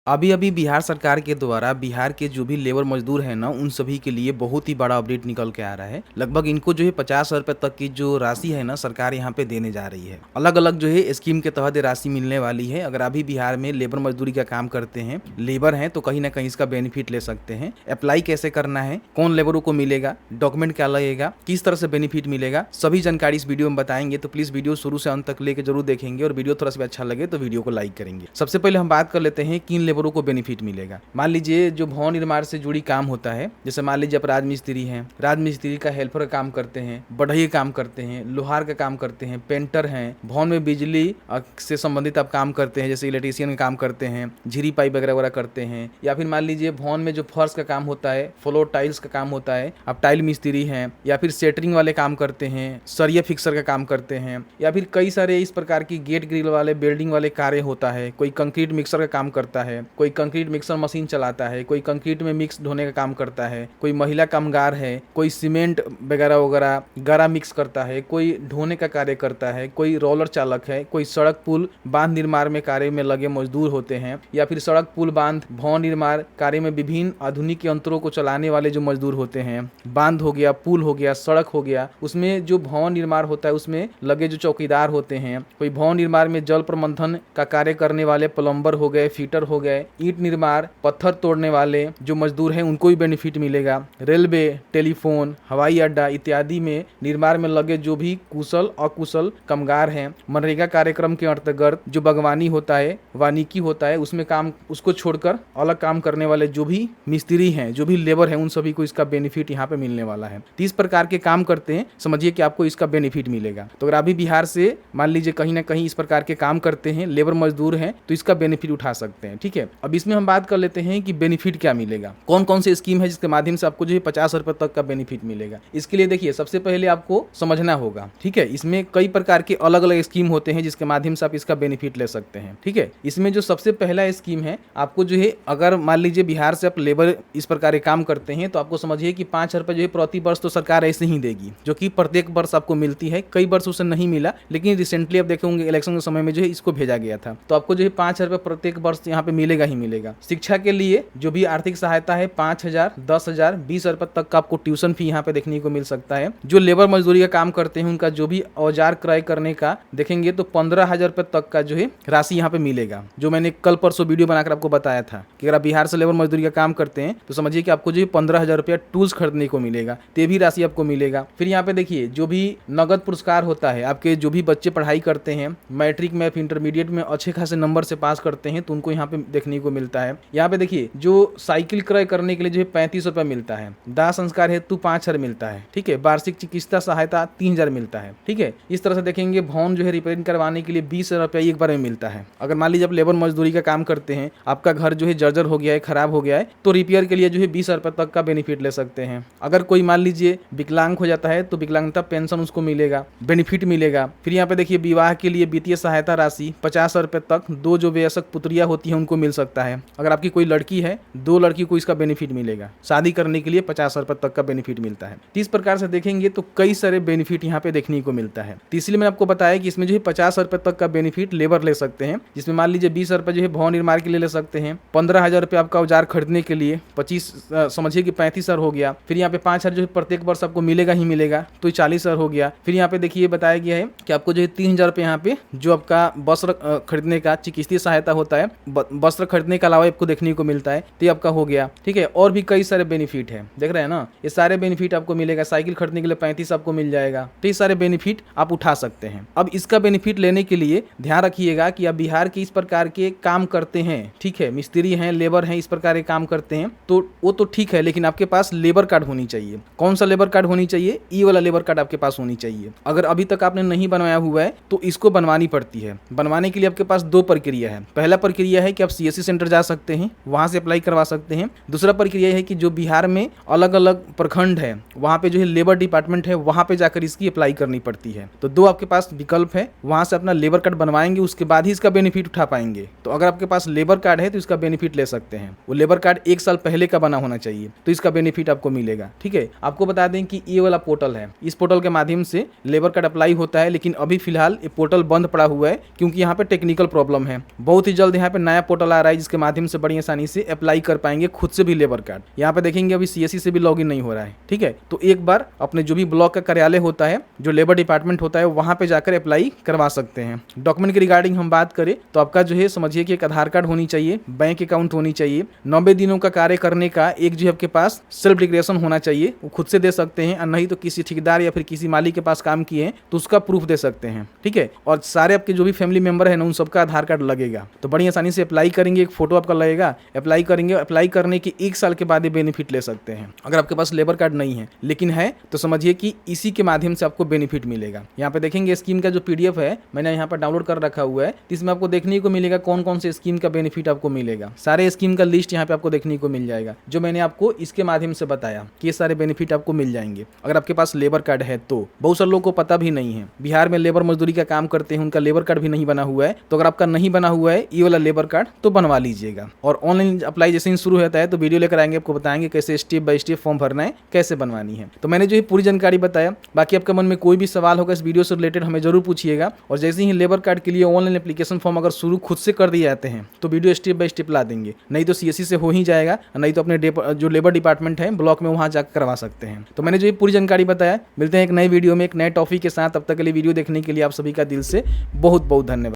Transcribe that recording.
अभी अभी बिहार सरकार के द्वारा बिहार के जो भी लेबर मजदूर हैं ना, उन सभी के लिए बहुत ही बड़ा अपडेट निकल के आ रहा है। लगभग इनको जो है 50,000 रुपये तक की जो राशि है ना, सरकार यहाँ पे देने जा रही है। अलग अलग जो है स्कीम के तहत ये राशि मिलने वाली है। अगर अभी बिहार में लेबर मजदूरी का काम करते हैं, लेबर हैं, तो कहीं ना कहीं इसका बेनिफिट ले सकते हैं। अप्लाई कैसे करना है, कौन लेबरों को मिलेगा, डॉक्यूमेंट क्या लगेगा, किस तरह से बेनिफिट मिलेगा, सभी जानकारी इस वीडियो में बताएंगे। तो प्लीज वीडियो शुरू से अंत तक लेकर जरूर देखेंगे और वीडियो थोड़ा सा अच्छा लगे तो वीडियो को लाइक करेंगे। सबसे पहले हम बात कर लेते हैं किन लेबरों को बेनिफिट मिलेगा। मान लीजिए जो भवन निर्माण से जुड़ी काम होता है, जैसे मान लीजिए आप राजमिस्त्री हैं, राजमिस्त्री का हेल्पर का काम करते हैं, बढ़ई काम करते हैं, लोहार का काम करते हैं, पेंटर हैं, भवन में बिजली से संबंधित आप काम करते हैं, जैसे इलेक्ट्रीशियन का काम करते हैं, झिरी पाइप वगैरह वगैरह करते हैं, या फिर मान लीजिए भवन में जो फर्श का काम होता है, फ्लोर टाइल्स का काम होता है, आप टाइल मिस्त्री हैं, या फिर सेटरिंग वाले काम करते हैं, सरिया फिक्सर का काम करते हैं, या फिर कई सारे इस प्रकार की गेट ग्रिल वाले बिल्डिंग वाले कार्य होता है। कोई कंक्रीट मिक्सर का काम करता है, कोई कंक्रीट मिक्सर मशीन चलाता है, कोई कंक्रीट में मिक्स ढोने का काम करता है, कोई महिला कामगार है, कोई सीमेंट वगैरह वगैरह गारा मिक्स करता है, कोई ढोने का कार्य करता है, कोई रोलर चालक है, कोई सड़क पुल बांध निर्माण में कार्य में लगे मजदूर होते हैं, या फिर सड़क पुल बांध भवन निर्माण कार्य में विभिन्न आधुनिक यंत्रों को चलाने वाले जो मजदूर होते हैं। बांध हो गया, पुल हो गया, सड़क हो गया, उसमें जो भवन निर्माण होता है उसमें लगे जो चौकीदार होते हैं। कोई भवन निर्माण में जल प्रबंधन का कार्य करने वाले प्लम्बर हो गए, फिटर हो गए, ईंट निर्माण, पत्थर तोड़ने वाले जो मजदूर हैं उनको भी बेनिफिट मिलेगा। रेलवे, टेलीफोन, हवाई अड्डा इत्यादि में निर्माण में लगे जो भी कुशल अकुशल कामगार हैं। मनरेगा कार्यक्रम के अंतर्गत जो बागवानी होता है, वानिकी होता है, उसमें काम उसको छोड़कर अलग काम करने वाले जो भी मिस्त्री हैं, जो भी लेबर हैं, उन सभी को इसका बेनिफिट यहाँ पे मिलने वाला है। 30 प्रकार के काम करते हैं, समझिए कि आपको इसका बेनिफिट मिलेगा। तो अगर अभी बिहार से मान लीजिए कहीं ना कहीं इस प्रकार के काम करते हैं, लेबर मजदूर हैं, तो इसका बेनिफिट उठा सकते हैं। ठीक है, अब इसमें हम बात कर लेते हैं कि बेनिफिट क्या मिलेगा, कौन कौन सी स्कीम है जिसके माध्यम से आपको जो है 50 रुपए तक का बेनिफिट मिलेगा। इसके लिए देखिए सबसे पहले आपको समझना होगा, ठीक है, इसमें कई प्रकार के अलग अलग स्कीम होते हैं जिसके माध्यम से आप इसका बेनिफिट ले सकते हैं। ठीक है, इसमें जो सबसे पहला स्कीम है, आपको जो है अगर मान लीजिए बिहार से आप लेबर इस प्रकार के काम करते हैं, तो आपको समझिए कि 5 रुपए जो है प्रति वर्ष तो सरकार ऐसे ही देगी, जो कि प्रत्येक वर्ष आपको मिलती है। कई वर्ष उसे नहीं मिला, लेकिन रिसेंटली आप देखे होंगे इलेक्शन के समय में जो है इसको भेजा गया था, तो आपको जो है 5 रुपए प्रत्येक वर्ष यहाँ पे मिलेगा ही मिलेगा। शिक्षा के लिए जो भी आर्थिक सहायता है 5,000, 10,000, 20 रुपए तक का आपको ट्यूशन फी यहाँ पे देखने को मिल सकता है। जो लेबर मजदूरी का काम करते हैं उनका जो भी औजार क्रय करने का देखेंगे तो 15,000 रुपए तक का जो है राशि यहाँ पे मिलेगा, जो मैंने कल परसों वीडियो बनाकर आपको बताया था कि अगर आप बिहार से लेबर मजदूरी का काम करते हैं तो समझिए कि आपको जो है 15,000 रुपया टूल्स खरीदने को मिलेगा, तो ये भी राशि आपको मिलेगा। फिर यहाँ पे देखिए जो भी नगद पुरस्कार होता है, आपके जो भी बच्चे पढ़ाई करते हैं, मैट्रिक में इंटरमीडिएट में अच्छे खासे नंबर से पास करते हैं, तो उनको यहाँ पे देखने को मिलता है। यहाँ पे देखिए जो साइकिल क्रय करने के लिए जो है 35 रुपए मिलता है, दाह संस्कार हेतु 5,000 मिलता है। ठीक है, वार्षिक चिकित्सा सहायता 3,000 मिलता है। ठीक है, इस तरह से देखेंगे भवन जो है रिपेयरिंग करवाने के लिए 20 रुपया एक बार में मिलता है। अगर मान लीजिए आप लेबर मजदूरी का काम करते हैं, आपका घर जो है जर्जर हो गया है, खराब हो गया है, तो रिपेयर के लिए जो है 20 रुपए तक का बेनिफिट ले सकते हैं। अगर कोई मान लीजिए विकलांग हो जाता है तो विकलांगता पेंशन उसको मिलेगा, बेनिफिट मिलेगा। फिर यहाँ पे देखिए विवाह के लिए वित्तीय सहायता राशि 50 रुपए तक 2 जो वयस्क पुत्रियां होती है उनको मिल सकता है। अगर आपकी कोई लड़की है, 2 लड़की को इसका बेनिफिट मिलेगा। शादी करने के लिए 50 रुपए तक का बेनिफिट मिलता है। 30 प्रकार से देखेंगे तो कई सारे बेनिफिट यहाँ पे देखने को मिलता है। तो इसलिए मैंने आपको बताया कि इसमें जो है 50 रुपए तक का बेनिफिट लेबर ले सकते हैं, जिसमें मान लीजिए 20 रुपए जो है भवन निर्माण के लिए ले सकते हैं, 15,000 रुपये आपका औजार खरीदने के लिए, 25 समझिए कि 35,000 हो गया। फिर यहाँ पे 5,000 जो है प्रत्येक वर्ष आपको मिलेगा ही मिलेगा, तो 40,000 हो गया। फिर यहाँ पे देखिए बताया गया है कि आपको जो है 3,000 रुपये यहाँ पे जो आपका वस्त्र खरीदने का चिकित्सीय सहायता होता है, वस्त्र खरीदने के अलावा आपको देखने को मिलता है, तो ये आपका हो गया। ठीक है, और भी कई सारे बेनिफिट है, देख रहे हैं ना, ये सारे बेनिफिट आपको मिलेगा। साइकिल खरीदने के लिए 35 आपको मिल जाएगा, तो ये सारे बेनिफिट आप उठा सकते हैं। अब इसका बेनिफिट लेने के लिए ध्यान रखिएगा कि आप बिहार के इस प्रकार के काम करते हैं, ठीक है, मिस्त्री हैं, लेबर हैं, इस प्रकार के काम करते हैं, तो वो तो ठीक है, लेकिन आपके पास लेबर कार्ड होनी चाहिए। कौन सा लेबर कार्ड होनी चाहिए? ई वाला लेबर कार्ड आपके पास होनी चाहिए। अगर अभी तक आपने नहीं बनवाया हुआ है तो इसको बनवानी पड़ती है। बनवाने के लिए आपके पास 2 प्रक्रिया है। पहला प्रक्रिया है कि आप सीएससी सेंटर जा सकते हैं, वहां से अप्लाई करवा सकते हैं। दूसरा प्रक्रिया है कि जो बिहार में अलग अलग प्रखंड है, वहां पे जो है लेबर डिपार्टमेंट है, वहां पे जाकर इसकी अप्लाई करनी पड़ती है। तो 2 आपके पास विकल्प है, वहां से अपना लेबर कार्ड बनवाएंगे, उसके बाद ही इसका बेनिफिट उठा पाएंगे। तो अगर आपके पास लेबर कार्ड है तो इसका बेनिफिट ले सकते हैं। वो लेबर कार्ड 1 साल पहले का बना होना चाहिए, तो इसका बेनिफिट आपको मिलेगा। ठीक है, आपको बता दें कि ये वाला पोर्टल है, इस पोर्टल के माध्यम से लेबर कार्ड अप्लाई होता है, लेकिन अभी फिलहाल ये पोर्टल बंद पड़ा हुआ है क्योंकि यहाँ पे टेक्निकल प्रॉब्लम है। बहुत ही जल्द यहाँ पे नया पोर्टल आ रहा है जिसके माध्यम से बड़ी आसानी से अप्लाई कर पाएंगे खुद से भी लेबर कार्ड। यहाँ पे देखेंगे अभी सीएससी से भी लॉगिन नहीं हो रहा है, ठीक है। तो एक बार अपने जो भी ब्लॉक का कार्यालय होता है, जो लेबर डिपार्टमेंट होता है, वहां पे जाकर अप्लाई करवा सकते हैं। डॉक्यूमेंट की रिगार्डिंग हम बात करें तो आपका जो है समझिए कि एक आधार कार्ड होनी चाहिए, बैंक अकाउंट होनी चाहिए, 90 दिनों का कार्य करने का एक जो है आपके पास सेल्फ डिक्लेरेशन होना चाहिए, वो खुद से दे सकते हैं, और नहीं तो किसी ठेकेदार या फिर किसी मालिक के पास काम किए हैं तो उसका प्रूफ दे सकते हैं, ठीक है। और सारे आपके जो भी फैमिली मेंबर है ना, उन सबका आधार कार्ड लगेगा। तो बड़ी आसानी से अप्लाई करेंगे, एक फोटो आपका लगेगा, अप्लाई करेंगे, अप्लाई करने के 1 साल के बाद ये बेनिफिट ले सकते हैं। अगर आपके पास लेबर कार्ड नहीं है लेकिन है तो समझिए कि इसी के माध्यम से आपको बेनिफिट मिलेगा। यहाँ पे देखेंगे स्कीम का जो पीडीएफ है मैंने यहाँ पर डाउनलोड कर रखा हुआ है, इसमें आपको देखने को मिलेगा कौन कौन से स्कीम का बेनिफिट आपको मिलेगा। सारे स्कीम का लिस्ट यहाँ पे आपको देखने को मिल जाएगा, जो मैंने आपको इसके माध्यम से बताया कि ये सारे बेनिफिट आपको मिल जाएंगे अगर आपके पास लेबर कार्ड है। तो बहुत सारे लोगों को पता भी नहीं है, बिहार में लेबर मजदूरी का काम करते हैं, उनका लेबर कार्ड भी नहीं बना हुआ है। तो अगर आपका नहीं बना हुआ है ये वाला लेबर कार्ड तो बनवा लीजिएगा। और ऑनलाइन अप्लाई जैसे ही शुरू होता है तो वीडियो लेकर आएंगे, आपको बताएंगे कैसे स्टेप बाय स्टेप फॉर्म भरना है, कैसे बनवानी है। तो मैंने जो है पूरी जानकारी बताया। बाकी आपके मन में कोई भी सवाल होगा इस वीडियो से रिलेटेड हमें जरूर पूछिएगा। और जैसे ही लेबर कार्ड के लिए ऑनलाइन एप्लीकेशन फॉर्म अगर शुरू खुद से कर दिए जाते हैं तो वीडियो स्टेप बाय स्टेप ला देंगे, नहीं तो सीएससी से हो ही जाएगा, नहीं तो अपने जो लेबर डिपार्टमेंट है ब्लॉक में वहां जाकर करवा सकते हैं। तो मैंने जो ये पूरी जानकारी बताया, मिलते हैं एक नए वीडियो में एक नए टॉपिक के साथ। तब तक के लिए वीडियो देखने के लिए आप सभी का दिल से बहुत बहुत धन्यवाद।